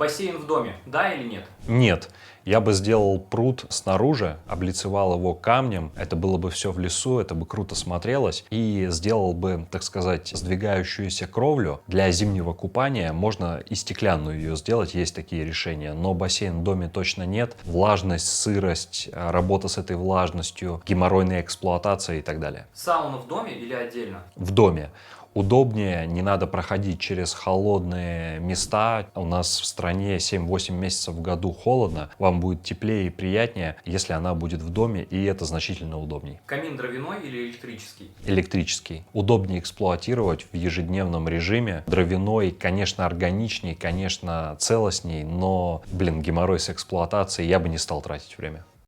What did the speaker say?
Бассейн в доме, да или нет? Нет, я бы сделал пруд снаружи, облицевал его камнем, это было бы все в лесу, это бы круто смотрелось, и сделал бы, так сказать, сдвигающуюся кровлю. Для зимнего купания можно и стеклянную ее сделать, есть такие решения, но бассейн в доме точно нет. Влажность, сырость, работа с этой влажностью, геморройная эксплуатация и так далее. Сауна в доме или отдельно? В доме. Удобнее, не надо проходить через холодные места. У нас в стране 7-8 месяцев в году холодно. Вам будет теплее и приятнее, если она будет в доме, и это значительно удобнее. Камин дровяной или электрический? Электрический. Удобнее эксплуатировать в ежедневном режиме. Дровяной, конечно, органичней, конечно, целостней, но, геморрой с эксплуатацией, я бы не стал тратить время.